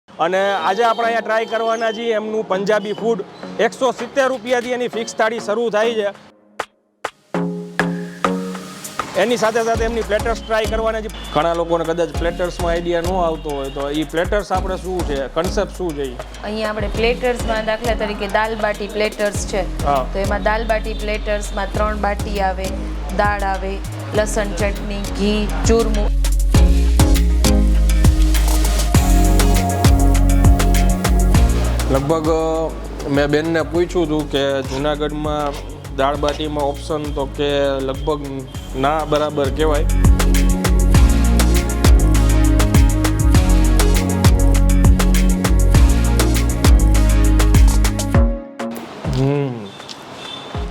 અને આજે આપણે અહીંયા ટ્રાય કરવાના છીએ એમનું પંજાબી ફૂડ 170 રૂપિયાથી એની ફિક્સ થાળી શરૂ થાય છે. એની સાથે સાથે એમની પ્લેટર્સ ટ્રાય કરવાના છે. ઘણા લોકોને કદાચ પ્લેટર્સમાં આઈડિયા ન આવતો હોય તો એ પ્લેટર્સ આપણે શું છે, કન્સેપ્ટ શું છે? અહીંયા આપણે પ્લેટર્સમાં દાખલા તરીકે દાલ બાટી પ્લેટર્સ છે, તો એમાં દાલ બાટી પ્લેટર્સમાં 3 બાટી આવે, દાળ આવે, લસણ ચટણી, ઘી, ચૂરમું. લગભગ મેં બેનને પૂછ્યું હતું કે જુનાગઢમાં દાળ બાટીમાં ઓપ્શન તો કે લગભગ ના બરાબર કહેવાય.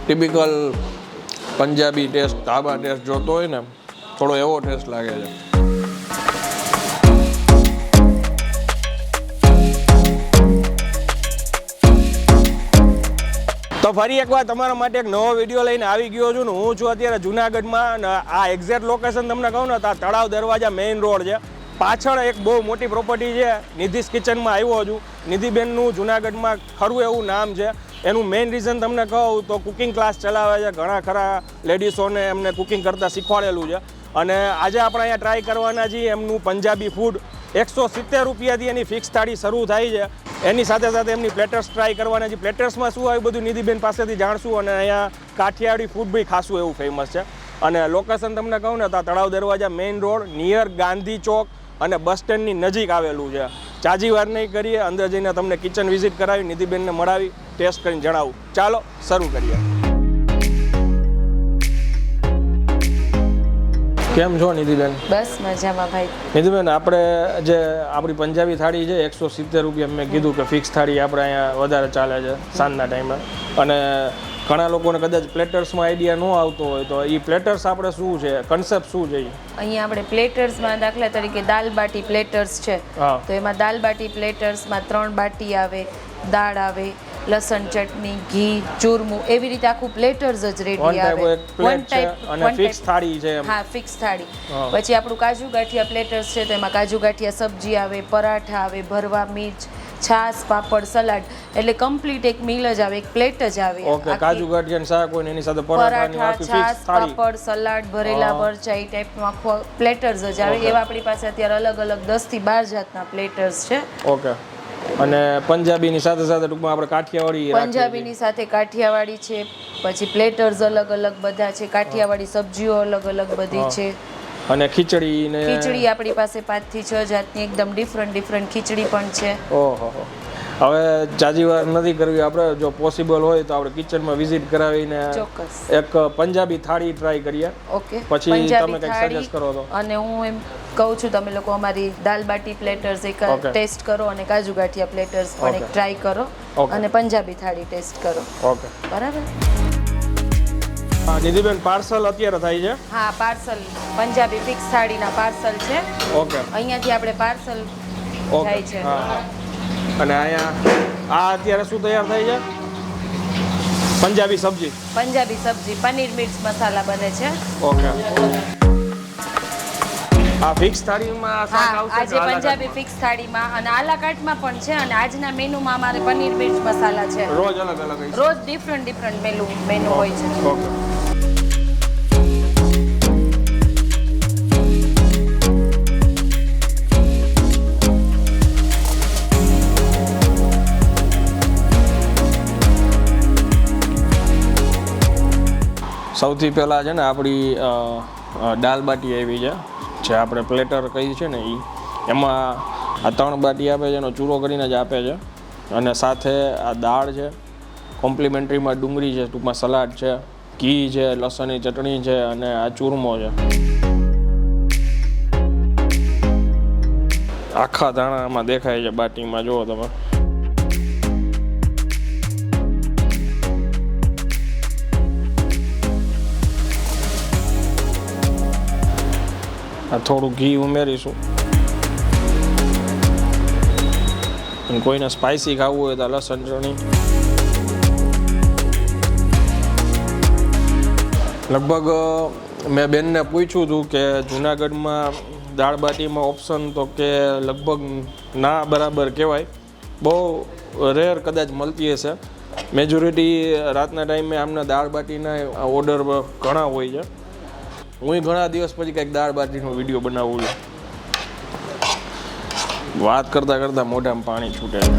ટિપિકલ પંજાબી ટેસ્ટ, ધાબા ટેસ્ટ જોતો હોય ને થોડો એવો ટેસ્ટ લાગે છે. તો ફરી એકવાર તમારા માટે એક નવો વિડીયો લઈને આવી ગયો છું ને હું છું અત્યારે જુનાગઢમાં. આ એક્ઝેક્ટ લોકેશન તમને કહું ને તો આ તળાવ દરવાજા મેઇન રોડ છે. પાછળ એક બહુ મોટી પ્રોપર્ટી છે. નિધિસ કિચનમાં આવ્યો છું. નિધિબેનનું જુનાગઢમાં ખરું એવું નામ છે. એનું મેઇન રીઝન તમને કહું તો કુકિંગ ક્લાસ ચલાવે છે. ઘણા ખરા લેડીઝોને એમને કુકિંગ કરતાં શીખવાડેલું છે. અને આજે આપણે અહીંયા ટ્રાય કરવાના છીએ એમનું પંજાબી ફૂડ 170 રૂપિયાથી એની ફિક્સ થાળી શરૂ થાય છે. એની સાથે સાથે એમની પ્લેટર્સ ટ્રાય કરવાના છે. પ્લેટર્સમાં શું આવ્યું બધું નિધિબેન પાસેથી જાણશું. અને અહીંયા કાઠિયાવાડી ફૂડ બી ખાસું એવું ફેમસ છે. અને લોકેશન તમને કહું ને તો તળાવ દરવાજા મેઇન રોડ નિયર ગાંધી ચોક અને બસ સ્ટેન્ડની નજીક આવેલું છે. ચાજી વાર નહીં કરીએ, અંદર જઈને તમને કિચન વિઝિટ કરાવી, નિધિબેનને મળાવી, ટેસ્ટ કરીને જણાવું. ચાલો શરૂ કરીએ. કેમ છો નિધિબેન? બસ મજામાં ભાઈ. નિધિબેન, આપણે જે આપણી પંજાબી થાળી છે 170 રૂપિયા, મેં કીધું કે ફિક્સ થાળી આપણે અહીંયા વધારે ચાલે છે સાંજના ટાઈમે. અને ઘણા લોકોને કદાચ પ્લેટર્સમાં આઈડિયા ન આવતો હોય તો એ પ્લેટર્સ આપણે શું છે, કન્સેપ્ટ શું છે? અહીંયા આપણે પ્લેટર્સમાં દાખલા તરીકે દાલ બાટી પ્લેટર્સ છે, તો એમાં દાલ બાટી પ્લેટર્સમાં 3 બાટી આવે, દાળ આવે, લસણ ચટણી, ઘી, ચૂરમું, એવી રીતે આખું પ્લેટર્સ જ રેડી આવે. વન ટાઈપ અને ફિક્સ થાળી છે. હા, ફિક્સ થાળી. પછી આપણું કાજુ ગાંઠિયા પ્લેટર્સ છે, તો એમાં કાજુ ગાંઠિયા સબ્જી આવે, પરાઠા આવે, ભરવા મિર્ચ, છાસ, પાપડ, સલાડ, એટલે કમ્પ્લીટ એક મીલ જ આવે, એક પ્લેટ જ આવે. ઓકે, કાજુ ગાંઠિયા શાક હોય ને એની સાથે પરાઠા, છાસ, પાપડ, સલાડ, ભરેલા મરચાં, એ ટાઈપનું આખો પ્લેટર્સ જ આવે. એવા આપણી પાસે અત્યારે અલગ અલગ 10 થી 12 જાતના પ્લેટર્સ છે. ઓકે. અને પંજાબીની સાથે સાથે ટૂંકમાં આપણે કાઠિયાવાડી, પંજાબીની સાથે કાઠિયાવાડી છે. પછી પ્લેટર્સ અલગ અલગ બધા છે. કાઠિયાવાડી સબ્જીઓ અલગ અલગ બધી છે. અને ખીચડી આપણી પાસે 5 થી 6 જાતની એકદમ ડિફરન્ટ ખીચડી પણ છે. ઓહો, હવે જાજી વાર નથી કરવી આપણે, જો પોસિબલ હોય તો આપણે કિચનમાં વિઝિટ કરાવીને ચોક્કસ એક પંજાબી થાળી ટ્રાય કરીએ. ઓકે, પછી તમે કંઈક સજેસ્ટ કરો તો. અને હું એમ કહું છું તમે લોકો અમારી દાલ બાટી પ્લેટર્સ એક ટેસ્ટ કરો અને કાજુ ગાંઠિયા પ્લેટર્સ પણ એક ટ્રાય કરો અને પંજાબી થાળી ટેસ્ટ કરો. ઓકે, બરાબર. નિધિબેન, પાર્સલ અત્યારે થાય છે? હા, પાર્સલ પંજાબી ફિક્સ થાળીના પાર્સલ છે. ઓકે, અહીંયાથી આપણે પાર્સલ થાય છે. અને અહીંયા આ અત્યારે શું તૈયાર થાય છે? પંજાબી સબ્જી, પનીર મિર્ચ મસાલા બને છે. ઓકે. આ ફિક્સ થાળીમાં શાક આવશે? આજે પંજાબી ફિક્સ થાળીમાં અને આલા કાર્ટમાં પણ છે. અને આજના મેનુમાં અમારે પનીર મિર્ચ મસાલા છે. રોજ અલગ અલગ, રોજ ડિફરન્ટ મેનુ હોય છે. ઓકે. સૌથી પહેલાં છે ને આપણી દાલ બાટી આવી છે, જે આપણે પ્લેટર કહી છે ને એમાં આ 3 બાટી આપે છે, એનો ચૂરો કરીને જ આપે છે. અને સાથે આ દાળ છે, કોમ્પ્લિમેન્ટરીમાં ડુંગળી છે, ટૂંકમાં સલાડ છે, ઘી છે, લસણની ચટણી છે અને આ ચૂરમો છે. આખા ધાણામાં દેખાય છે બાટીમાં, જુઓ તમે. થોડું ઘી ઉમેરીશું. કોઈને સ્પાઇસી ખાવું હોય તો લસણ ચટણી. લગભગ મેં બેનને પૂછ્યું હતું કે જુનાગઢમાં દાળ બાટીમાં ઓપ્શન તો કે લગભગ ના બરાબર કહેવાય, બહુ રેર કદાચ મળતી હશે. મેજોરિટી રાતના ટાઈમે આમના દાળ બાટીના ઓર્ડર ઘણા હોય છે. હું ઘણા દિવસ પછી કંઈક દાળ બાટીનો વિડીયો બનાવું છું. વાત કરતાં કરતાં મોઢામાં પાણી છૂટે છે.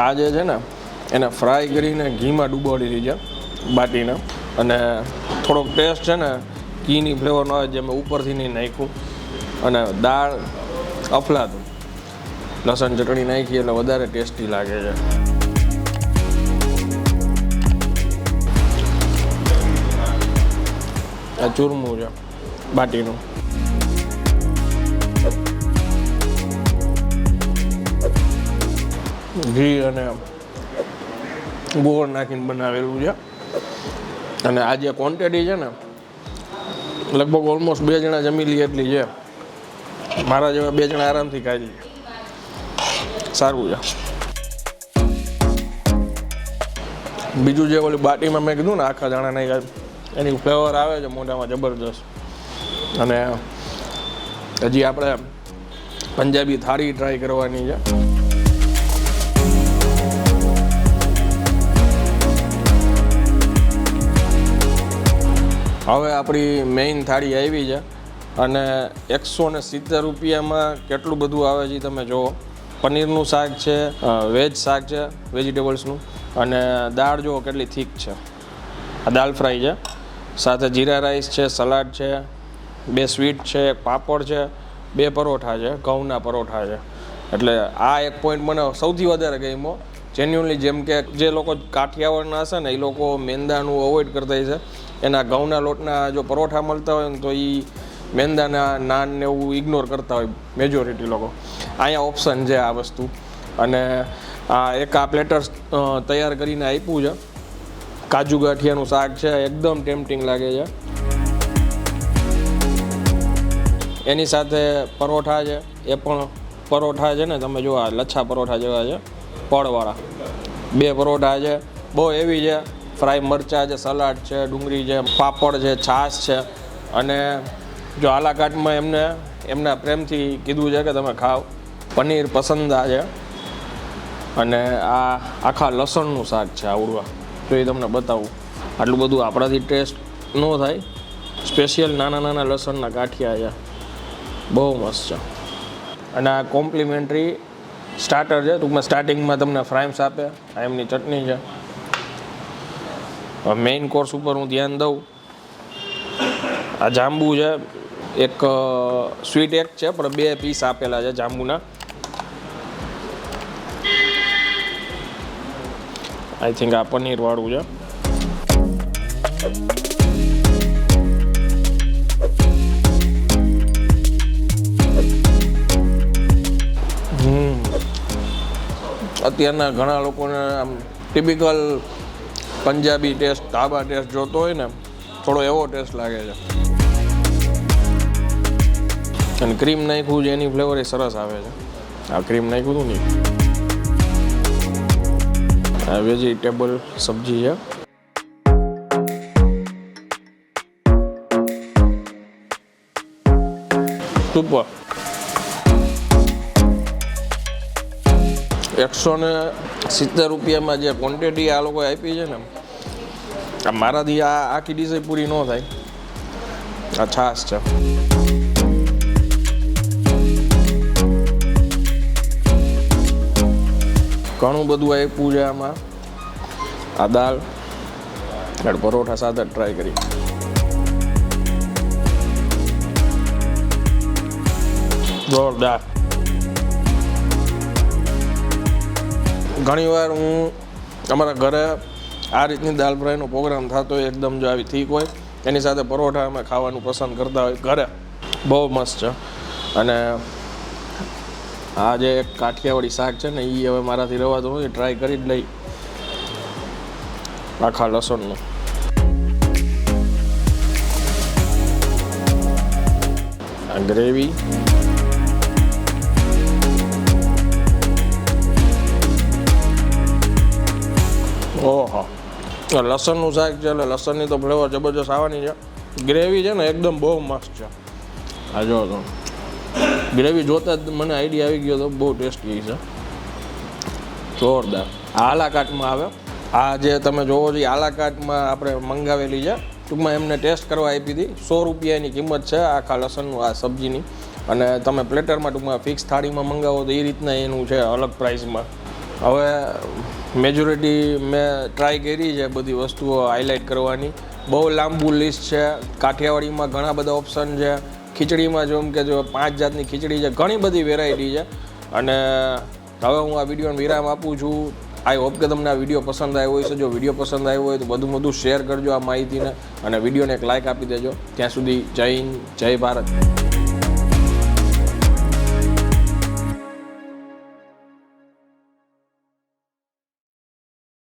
આ જે છે ને એને ફ્રાય કરીને ઘીમાં ડૂબાડેલી છે બાટીને, અને થોડોક ટેસ્ટ છે ને ઘીની ફ્લેવરનો આવે જે મેં ઉપરથી નહીં નાખ્યું. અને દાળ અફલાતું લસણ ચટણી નાખી એટલે વધારે ટેસ્ટી લાગે છે. આ ચૂરમું છે બાટીનું. ઘી અને ગોળ નાખીને બનાવેલું છે. અને આ જે ક્વોન્ટિટી છે ને લગભગ ઓલમોસ્ટ 2 જણા જમી લે એટલી છે. મારા જેવા 2 જણા આરામથી ખાઈ લે. સારું છે. બીજું જે ઓલી બાટીમાં મેં કીધું ને આખા દાણા નહીં, એની ફ્લેવર આવે છે મોઢામાં જબરદસ્ત. અને હજી આપણે પંજાબી થાળી ટ્રાય કરવાની છે. હવે આપણી મેઇન થાળી આવી છે અને 170 રૂપિયામાં કેટલું બધું આવે છે તમે જુઓ. પનીરનું શાક છે, વેજ શાક છે, વેજીટેબલ્સનું, અને દાળ જુઓ કેટલી થીક છે. આ દાળ ફ્રાય છે, સાથે જીરા રાઈસ છે, સલાડ છે, 2 સ્વીટ છે, એક પાપડ છે, 2 પરોઠા છે, ઘઉંના પરોઠા છે. એટલે આ એક પોઈન્ટ મને સૌથી વધારે ગમ્યો જેન્યુઅનલી. જેમ કે જે લોકો કાઠિયાવાડના હશે ને એ લોકો મેંદાનું અવોઇડ કરતા હશે. એના ઘઉંના લોટના જો પરોઠા મળતા હોય ને તો એ મેંદાના નાન ને એવું ઇગ્નોર કરતા હોય મેજોરિટી લોકો. અહીંયા ઓપ્શન છે આ વસ્તુ. અને આ પ્લેટર તૈયાર કરીને આપ્યું છે. કાજુ ગાંઠિયાનું શાક છે, એકદમ ટેમ્પટિંગ લાગે છે. એની સાથે પરોઠા છે, એ પણ પરોઠા છે ને તમે જો આ લચ્છા પરોઠા જેવા છે, પડવાળા 2 પરોઠા છે, બહુ એવી છે. ફ્રાય મરચાં છે, સલાડ છે, ડુંગળી છે, પાપડ છે, છાશ છે. અને જો આલા કાર્ટમાં એમના પ્રેમથી કીધું છે કે તમે ખાઓ. પનીર પસંદા છે. અને આ આખા લસણનું શાક છે આવડવા, તો એ તમને બતાવું. આટલું બધું આપણાથી ટેસ્ટ ન થાય. સ્પેશિયલ નાના લસણના ગાંઠિયા છે, બહુ મસ્ત છે. અને આ કોમ્પ્લિમેન્ટરી સ્ટાર્ટર છે. ટૂંકમાં સ્ટાર્ટિંગમાં તમને ફ્રાઈમ્સ આપે. આ એમની ચટણી છે. મેઇન કોર્સ ઉપર હું ધ્યાન દઉં. આ જાંબુ છે, એક સ્વીટ એક છે પણ 2 પીસ આપેલા છે જાંબુના. આઈ થિંક આ પનીર વાળું છે. અત્યારના ઘણા લોકોને આમ ટિપિકલ પંજાબી ટેસ્ટ, ધાબા ટેસ્ટ જોતો હોય ને, થોડો એવો ટેસ્ટ લાગે છે. અને ક્રીમ નાખ્યું છે એની ફ્લેવર એ સરસ આવે છે. આ ક્રીમ નાખ્યું હતું ને, આ વેજીટેબલ સબ્જી છે. સુપર. 170 રૂપિયામાં જે ક્વોન્ટિટી આ લોકોએ આપી છે ને, મારાથી આ આખી ડીશ પૂરી ન થાય. આ છાશ છે. ઘણું બધું આપ્યું છે આમાં. આ દાળ પરોઠા સાથે ટ્રાય કરી. જોરદાર. ઘણીવાર હું અમારા ઘરે આ રીતની દાલ ફ્રાયનો પ્રોગ્રામ થતો હોય, એકદમ જો આવી થીક હોય એની સાથે પરોઠા અમે ખાવાનું પસંદ કરતા હોય ઘરે. બહુ મસ્ત છે. અને આ જે એક કાઠિયાવાડી શાક છે ને, એ હવે મારાથી રહેવાતું નથી, ટ્રાય કરી જ લઈ. આખા લસણનું. આ ગ્રેવી. ઓહો, લસણનું શાક છે એટલે લસણની તો ફ્લેવર જબરજસ્ત આવવાની છે. ગ્રેવી છે ને એકદમ બહુ મસ્ત છે. આ જો તો ગ્રેવી જોતા જ મને આઈડિયા આવી ગયો તો બહુ ટેસ્ટી છે, જોરદાર. આ આલાકાટમાં આવે. આ જે તમે જોવો છો એ આલાકાટમાં આપણે મંગાવેલી છે. ટૂંકમાં એમને ટેસ્ટ કરવા આપી હતી. 100 રૂપિયાની કિંમત છે આખા લસણનું આ સબ્જીની. અને તમે પ્લેટરમાં ટૂંકમાં ફિક્સ થાળીમાં મંગાવો તો એ રીતના એનું છે અલગ પ્રાઇસમાં. હવે મેજોરિટી મેં ટ્રાય કરી છે બધી વસ્તુઓ હાઇલાઇટ કરવાની. બહુ લાંબુ લિસ્ટ છે. કાઠિયાવાડીમાં ઘણા બધા ઓપ્શન છે. ખીચડીમાં જેમ કે જો 5 જાતની ખીચડી છે, ઘણી બધી વેરાયટી છે. અને હવે હું આ વિડીયોને વિરામ આપું છું. આઈ હોપ કે તમને આ વિડીયો પસંદ આવ્યો હોય છે. જો વિડીયો પસંદ આવ્યો હોય તો બધું શેર કરજો આ માહિતીને, અને વિડીયોને એક લાઇક આપી દેજો. ત્યાં સુધી જય હિન્દ, જય ભારત.